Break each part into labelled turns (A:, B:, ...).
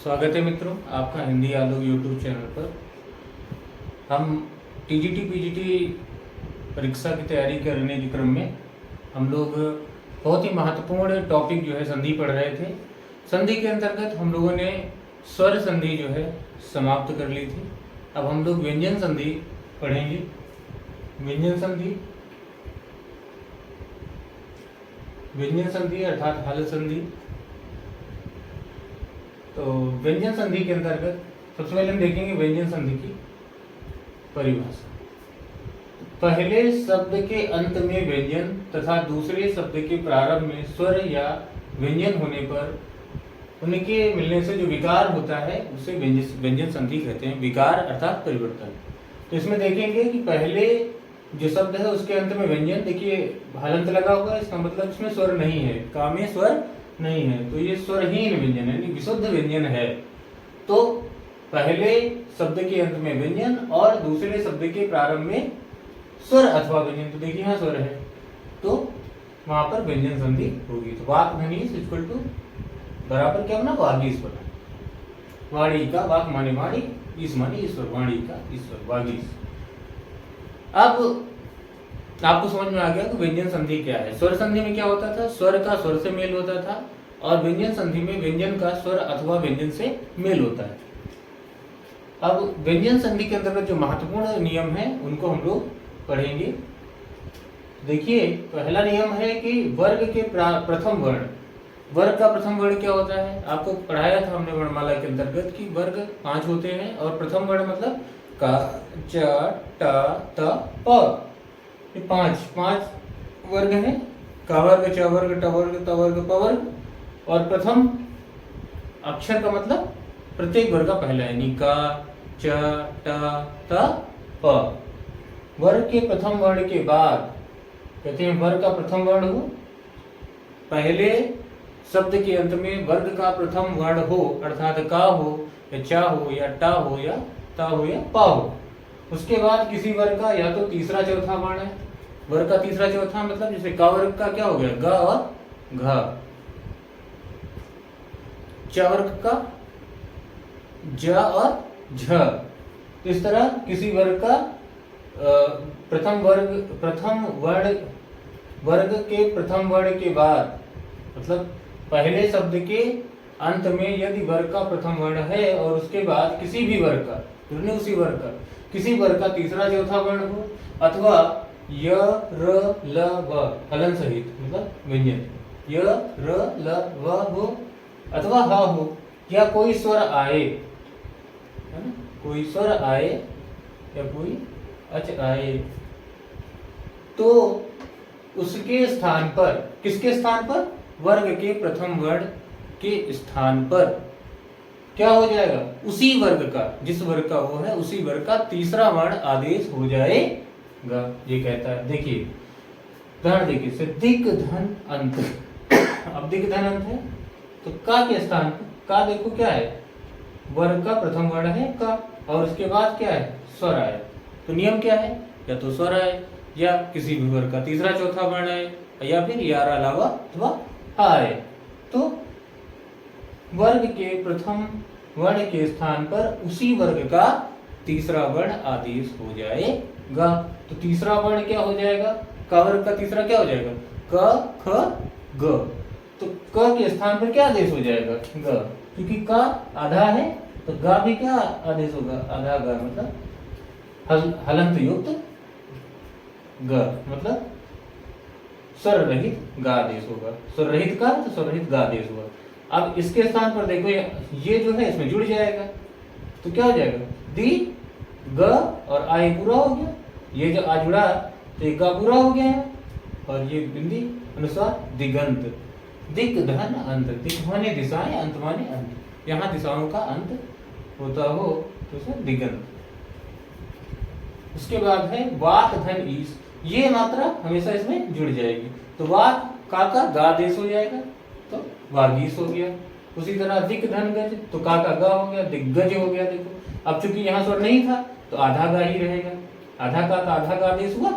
A: स्वागत है मित्रों आपका हिंदी आलोक यूट्यूब चैनल पर। हम टीजीटी पीजीटी परीक्षा की तैयारी करने के क्रम में हम लोग बहुत ही महत्वपूर्ण टॉपिक जो है संधि पढ़ रहे थे। संधि के अंतर्गत हम लोगों ने स्वर संधि जो है समाप्त कर ली थी। अब हम लोग व्यंजन संधि पढ़ेंगे। व्यंजन संधि अर्थात हल संधि। तो व्यंजन संधि के अंतर्गत सबसे पहले हम देखेंगे व्यंजन संधि की परिभाषा। पहले शब्द के अंत में व्यंजन तथा दूसरे शब्द के प्रारंभ में स्वर या व्यंजन होने पर उनके मिलने से जो विकार होता है उसे व्यंजन संधि कहते हैं। विकार अर्थात परिवर्तन। तो इसमें देखेंगे कि पहले जो शब्द है उसके अंत में व्यंजन, देखिए हलंत लगा हुआ है, इसका मतलब इसमें स्वर नहीं है, का में स्वर नहीं है, तो ये स्वरहीन व्यंजन है, विशुद्ध व्यंजन है। तो पहले शब्द के अंत में व्यंजन और दूसरे शब्द के प्रारंभ में स्वर अथवा व्यंजन। तो देखिए यहाँ स्वर है तो वहां पर व्यंजन संधि होगी। तो वाक धनीस इक्वल टू बराबर क्या बना, वागीस बना। वाणी का, वाक माने वाणी, ईस माने ईश्वर, वाणी का ईश्वर, वागीस। अब आपको समझ में आ गया कि व्यंजन संधि क्या है। स्वर संधि में क्या होता था, स्वर का स्वर से मेल होता था, और व्यंजन संधि में व्यंजन का स्वर अथवा व्यंजन से मेल होता है। अब व्यंजन संधि के अंतर्गत जो महत्वपूर्ण नियम है उनको हम लोग पढ़ेंगे। देखिए पहला नियम है कि वर्ग के प्रथम वर्ण, वर्ग का प्रथम वर्ण क्या होता है, आपको पढ़ाया था हमने वर्णमाला के अंतर्गत कि वर्ग 5 होते हैं और प्रथम वर्ण मतलब का, च, ट, त, प। ये पांच वर्ग हैं, का वर्ग, च वर्ग, ट वर्ग, त वर्ग, प वर्ग। और प्रथम अक्षर का मतलब प्रत्येक वर्ग का पहला है, का, च, ट, त, प। वर्ग के प्रथम वर्ण के बाद कहते हैं वर्ग का प्रथम वर्ण हो, पहले शब्द के अंत में वर्ग का प्रथम वर्ण हो, अर्थात का हो या चा हो या टा हो या ता हो या पा हो। उसके बाद किसी वर्ग का या तो तीसरा चौथा वर्ण है, वर्ग का तीसरा चौथा मतलब जैसे का वर्ग का क्या हो गया, ग और घ। च वर्ग का ज और झ। तो इस तरह किसी वर्ग का प्रथम वर्ग के प्रथम वर्ण के बाद मतलब पहले शब्द के अंत में यदि वर्ग का प्रथम वर्ण है और उसके बाद किसी भी वर्ग का, उसी वर्ग का किसी वर्ग का तीसरा चौथा वर्ण हो, अथवा य, र, ल, व हलन सहित मतलब व्यंजन, य, र, ल, व हो अथवा ह हो, या कोई स्वर आए, है ना, कोई स्वर आए या कोई अच आए, तो उसके स्थान पर, किसके स्थान पर, वर्ग के प्रथम वर्ण के स्थान पर क्या हो जाएगा, उसी वर्ग का, जिस वर्ग का वो है उसी वर्ग का तीसरा वर्ण आदेश हो जाएगा। ये कहता है, देखिए उदाहरण देखिए से दिक धन अंत। अब दिक धन अंत है तो का के स्थान पर, का देखो क्या है, वर्ग का प्रथम वर्ण है का, और उसके बाद क्या है, स्वर आए। तो नियम क्या है, या तो स्वर आए या किसी भी वर्ग का तीसरा चौथा वर्ण आए या फिर यार अलावा अथवा आए। तो वर्ग के प्रथम वर्ण के स्थान पर उसी वर्ग का तीसरा वर्ण आदेश हो जाएगा। तो तीसरा वर्ण क्या हो जाएगा, का वर्ग का तीसरा क्या हो जाएगा, क, ख, ग। तो क के स्थान पर क्या आदेश हो जाएगा, ग, क्योंकि का आधा है तो गा भी क्या आदेश होगा, आधा गा मतलब हलंत युक्त ग, मतलब स्वर रहित गा आदेश होगा। स्वर रहित का तो स्वर रहित गा आदेश होगा। अब इसके स्थान पर देखो ये जो है इसमें जुड़ जाएगा, तो क्या हो जाएगा, दी, ग और आय पूरा हो गया। ये जो आ जुड़ा तो ये गा पूरा हो गया है, और ये बिंदी अनुसार दिगंत, दिक धन अंत। दिक माने दिशाएं, अंत माने अंत। यहाँ दिशाओं का अंत होता हो तो उसे दिगंत। उसके बाद है वाक धन ईस, ये मात्रा हमेशा इसमें जुड़ जाएगी। तो वाक का गा आदेश हो जाएगा तो वागीस हो गया। उसी तरह दिक धन गज, तो का गा हो गया, दिग्गज हो गया। देखो अब चूंकि यहाँ स्वर नहीं था तो आधा गा ही रहेगा, आधा का आधा गा आदेश हुआ,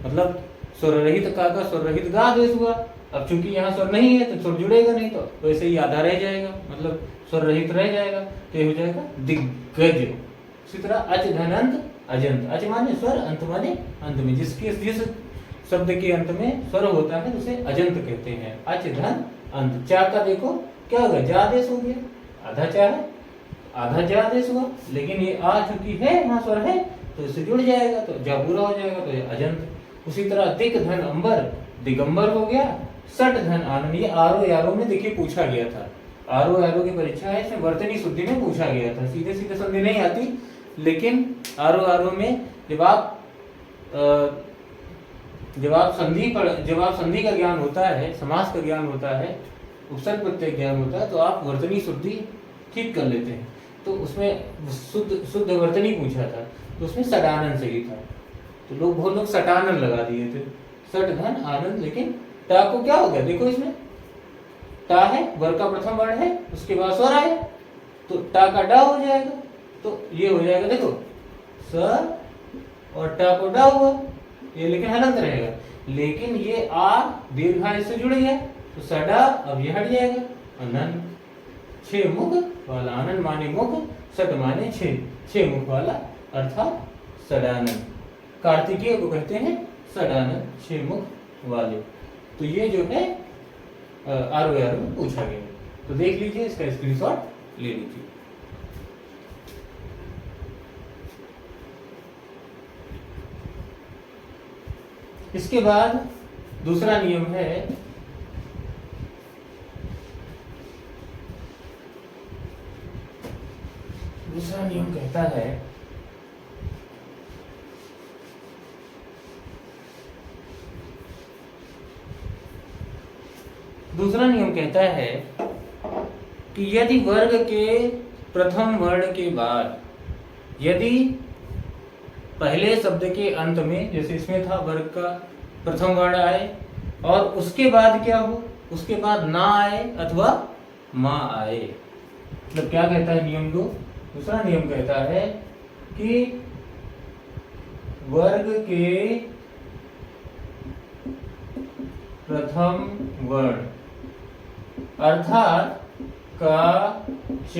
A: मतलब स्वर रहित का स्वर रहित गा आदेश हुआ। अब चूंकि यहाँ स्वर नहीं है तो स्वर जुड़ेगा नहीं, तो वैसे ही आधा रह जाएगा, मतलब स्वर रहित रह जाएगा, तो ये हो जाएगा दिग्गज। इसी तरह अच धन अंत अजंत, अच माने स्वर, अंत माने अंत में जिस शब्द के अंत में स्वर होता है उसे अजंत कहते हैं। अच धन अंत। चा का देखो क्या होगा, जा आदेश हो गया, आधा चा है, आधा जा आदेश हुआ, लेकिन ये आ चुकी है, यहाँ स्वर है तो इससे जुड़ जाएगा, तो जा पूरा हो जाएगा, तो ये अजंत। उसी तरह दिक धन अंबर, दिगंबर हो गया। सट धन आनंद, ये आरो यारो में देखिए पूछा गया था, आरो यारो की परीक्षा है, इसमें वर्तनी शुद्धि में पूछा गया था, सीधे सीधे संधि नहीं आती, लेकिन आरो आरो में जब आप संधि का ज्ञान होता है, समास का ज्ञान होता है, उपसर्ग प्रत्यय ज्ञान होता है, तो आप वर्तनी शुद्धि ठीक कर लेते हैं। तो उसमें शुद्ध वर्तनी पूछा था, तो उसमें सडानन सही था, तो बहुत लोग सटानन लगा दिए थे, सट धन आनंद। लेकिन टा को क्या हो गया, देखो इसमें टा है, वर्ग का प्रथम वर्ण है, उसके बाद स्वर आए, तो टा का डा हो जाएगा, तो ये हो जाएगा, देखो स और टा को डा हुआ, ये लेकिन हलंत रहेगा, लेकिन ये आ दीर्घा इससे जुड़ गया, तो सडा अब ये हट जाएगा, अनन। 6 मुख वाला, आनंद माने मुख, सट माने 6 मुख वाला, अर्थात सडानन। कार्तिकेय को कहते हैं सडानन, 6 मुख वाले। तो ये जो है आरो यारो में पूछा गया, तो देख लीजिए, इसका स्क्रीनशॉट ले लीजिए। इसके बाद दूसरा नियम है, दूसरा नियम कहता है कि यदि वर्ग के प्रथम वर्ण के बाद, यदि पहले शब्द के अंत में, जैसे इसमें था वर्ग का प्रथम वर्ण आए, और उसके बाद क्या हो, उसके बाद ना आए अथवा मा आए, मतलब क्या कहता है नियम 2? दूसरा नियम कहता है कि वर्ग के प्रथम वर्ण अर्थात का, च,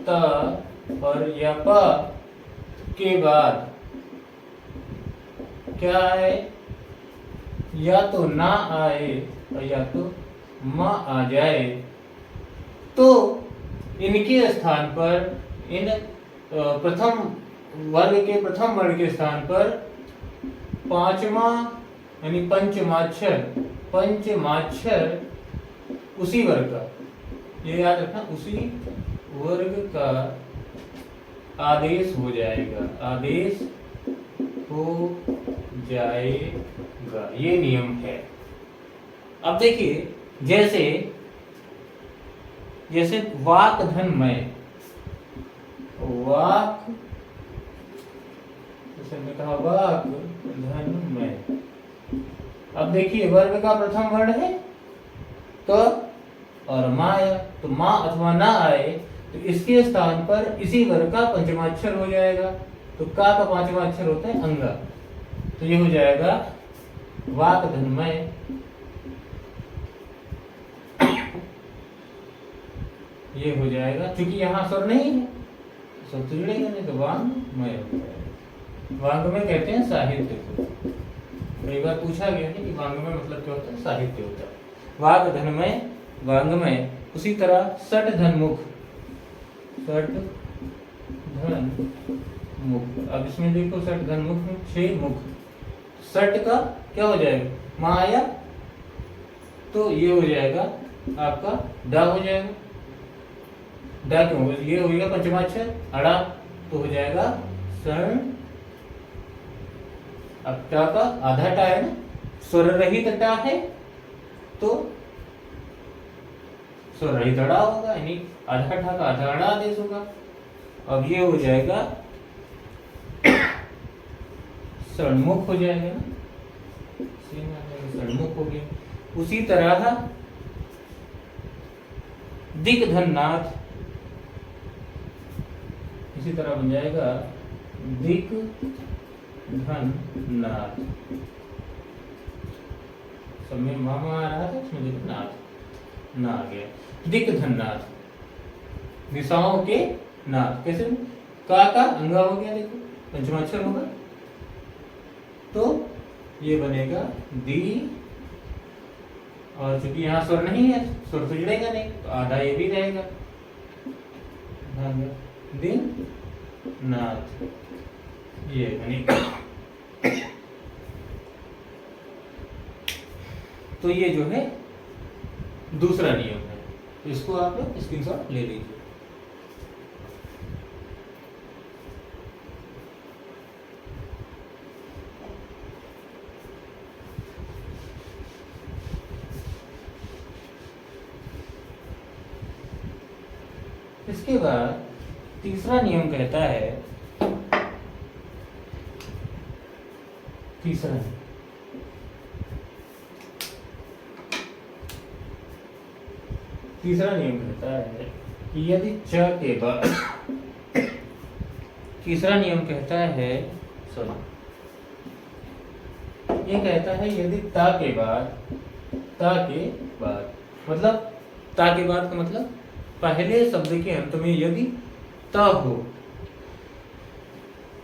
A: त और या प के बाद क्या आए, या तो ना आए और या तो म आ जाए, तो इनके स्थान पर, इन प्रथम वर्ग के प्रथम वर्ण के स्थान पर पांचवा यानी पंचमाक्षर उसी वर्ग का, ये याद रखना, उसी वर्ग का आदेश हो जाएगा, आदेश हो जाएगा, ये नियम है। अब देखिए, जैसे वाक धन में, वाक, जैसे मैं कहा वाक धन में, अब देखिए वर्ग का प्रथम वर्ण है तो, और माँ आया, तो माँ अथवा ना आए तो इसके स्थान पर इसी वर्ग का पंचमाक्षर हो जाएगा, तो का पांचवा अक्षर होता है अंगा, तो ये हो जाएगा वाक धनमय। ये हो जाएगा, क्योंकि यहाँ स्वर नहीं है, स्वर तो जुड़ेगा नहीं, तो वांगमय हो जाएगा। वांगमय कहते हैं साहित्य को, कई बार पूछा गया है कि वांगमय मतलब क्या होता है, साहित्य होता है। वाक धनमय, वांगमय। उसी तरह सट धनमुख, सट धनमुख। अब इसमें देखो सट धनमुख में 6 मुख, सट का क्या हो जाएगा, माँ आया तो ये हो जाएगा आपका डा हो जाएगा, डा क्यों होगा, ये होगा पंचमाक्षर, अड़ा तो हो जाएगा सण। अब टा का आधा टा है ना, स्वर रहित टा है तो स्वर रहित अड़ा होगा, यानी आधा टा का आधा अड़ा आदेश होगा। अब ये हो जाएगा सड़मुख हो जाएगा ना, सड़मुख हो गया। उसी तरह दिग्धननाथ, इसी तरह बन जाएगा दिग्धननाथ। सब में मामा आ रहा था, इसमें देखो नाथ, ना आ गया। दिक धन्नाथ, दिशाओं के नाथ। कैसे? का अंगा हो गया, देखो पंचमाक्षर होगा, तो ये बनेगा दी, और चूंकि यहाँ स्वर नहीं है, स्वर तो जुड़ेगा नहीं, तो आधा ये भी रहेगा, दिन नाथ, ये बनेगा। तो ये जो है दूसरा नियम है, तो इसको आप स्क्रीनशॉट ले लीजिए। इसके बाद तीसरा नियम कहता है, तीसरा नियम कहता है कि यदि च के बाद, तीसरा नियम कहता है, सुनो, ये कहता है यदि ता के बाद, मतलब ता के बाद का मतलब पहले शब्द के अंत में यदि ता हो,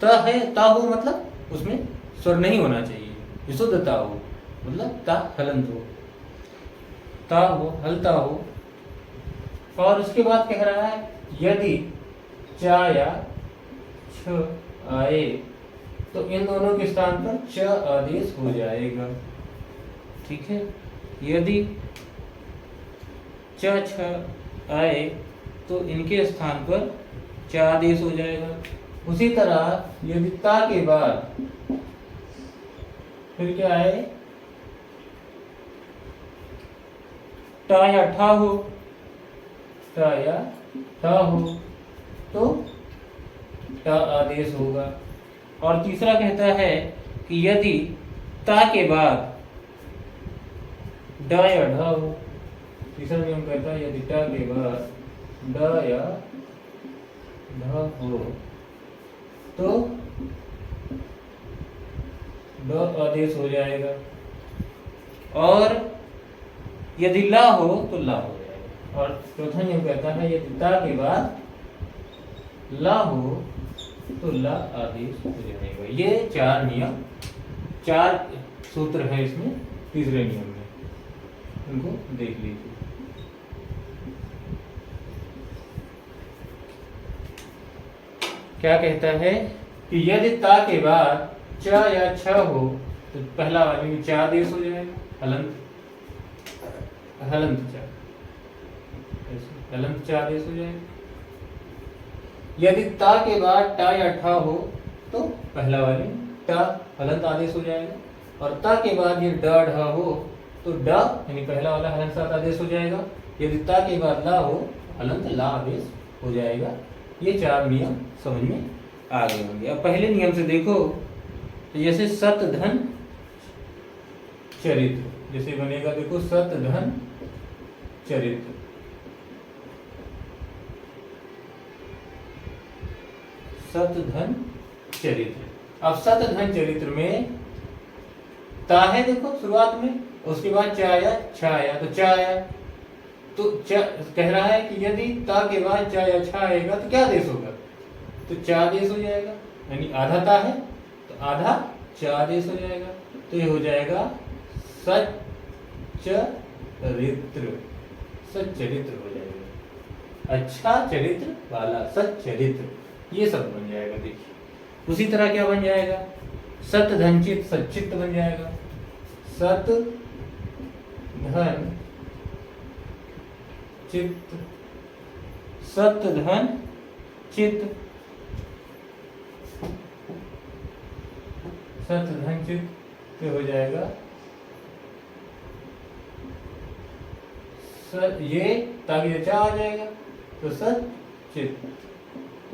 A: ता है, ता हो मतलब उसमें स्वर नहीं होना चाहिए, विशुद्ध ता हो, मतलब ता हलंत हो, ता हो, हलता हो। और उसके बाद कह रहा है यदि चा या छ आए तो इन दोनों के स्थान पर च आदेश हो जाएगा। ठीक है, यदि च छ आए तो इनके स्थान पर च आदेश हो जाएगा। उसी तरह यदि ता के बाद फिर क्या आए, टा या ठा हो, टा या ठा हो तो टा आदेश होगा। और तीसरा कहता है कि यदि ता के बाद डा या ढा हो, तीसरा नियम कहता है यदि टा के बाद डा या ढा हो तो ड आदेश हो जाएगा, और यदि ला हो तो ला हो जाएगा। और चौथा नियम कहता है यदि ता के बाद ला हो तो ला आदेश हो जाएगा। ये चार नियम, चार सूत्र है इसमें तीसरे नियम में, उनको देख लीजिए। क्या कहता है कि यदि ता के बाद च या छ हो तो पहला वाले में च आदेश हो जाएगा, हलंत, हलंत च, हलंत च आदेश हो जाएगा। यदि ता के बाद टा या ठा हो तो पहला वाले टा हलंत आदेश हो जाएगा, और ता के बाद ये ड ढ हो तो ड यानी पहला वाला हलंत साथ आदेश हो जाएगा। यदि ता के बाद ला हो हलंत ला आदेश हो जाएगा। ये चार नियम समझ में आ गए होंगे। अब पहले नियम से देखो, तो जैसे सत धन चरित्र, जैसे बनेगा देखो सत धन चरित्र, सत धन चरित्र। अब सत धन चरित्र में ता है देखो शुरुआत में, उसके बाद च आया, छ आया, तो च आया, तो कह रहा है कि यदि ता के बाद च या छ आएगा तो क्या आदेश होगा, तो च आदेश हो जाएगा, यानी आधा ता है तो आधा च आदेश हो जाएगा। तो ये हो जाएगा सच्चरित्र, सच्चरित्र हो जाएगा, अच्छा चरित्र वाला सच्चरित्र, ये सब बन जाएगा। देखिए उसी तरह क्या बन जाएगा, सत धन चित सच्चित बन जाएगा, सत धन चित्त, सत धन चित्त, सत धन चित्त हो जाएगा। ये ताकि चा आ जाएगा तो सचित,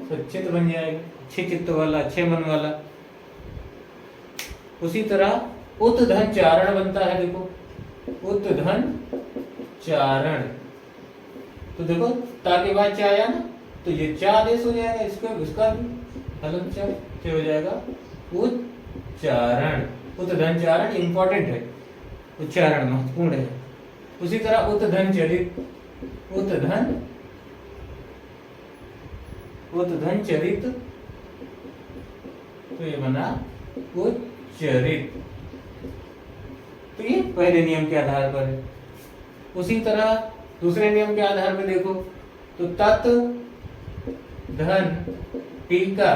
A: सचित बन जाएगा, अच्छे चित्त वाला, अच्छे मन वाला। उसी तरह उत धन चारण बनता है, देखो उत धन चारण, तो देखो ता के बाद चा आया ना, तो ये चा आदेश हो जाएगा, इसका भी हलंत चा हो जाएगा उच्चारण। उत धन चारण इंपॉर्टेंट है, उच्चारण महत्वपूर्ण है। उसी तरह उत्धन चरित, उत्धन चरित, तो ये बना उच्चरित। तो ये पहले नियम के आधार पर है। उसी तरह दूसरे नियम के आधार पर देखो तो तत् धन टीका,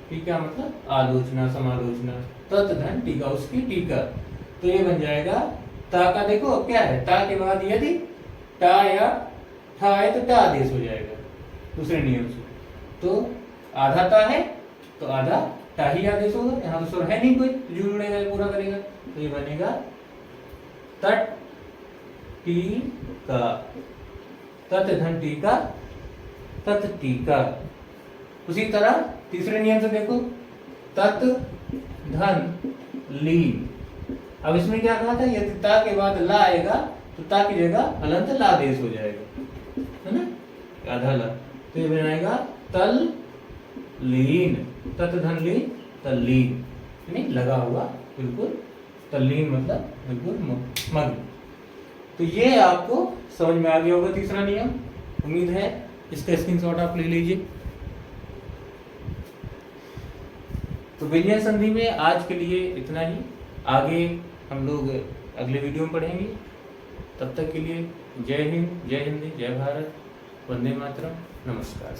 A: टीका मतलब आलोचना समालोचना, तत् धन टीका, उसकी टीका, तो ये बन जाएगा ता का। देखो अब क्या है, ता के बाद यदि टा या ठा है तो टा आदेश हो जाएगा दूसरे नियम से। तो आधा ता है तो आधा टा ही आदेश होगा, यहाँ तो स्वर है नहीं कोई जो जुड़ेगा पूरा करेगा, तो ये बनेगा तट टीका, तत् धन टीका, तत् टीका। उसी तरह तीसरे नियम से देखो तत् धन लीन। अब इसमें क्या कहा था, यदि ता के बाद ला आएगा तो ता की जगह हलंत ला देश हो जाएगा, है ना, आधा ला, तो ये बनाएगा तल लीन, तत् धन लीन तल्लीन, यानी लगा हुआ बिल्कुल, तल्लीन मतलब बिल्कुल मग्न। तो ये आपको समझ में आ गया होगा तीसरा नियम, उम्मीद है इसका स्क्रीनशॉट आप ले लीजिए। तो व्यंजन संधि में आज के लिए इतना ही, आगे हम लोग अगले वीडियो में पढ़ेंगे। तब तक के लिए जय हिंद, जय हिंदी, जय भारत, वंदे मातरम, नमस्कार।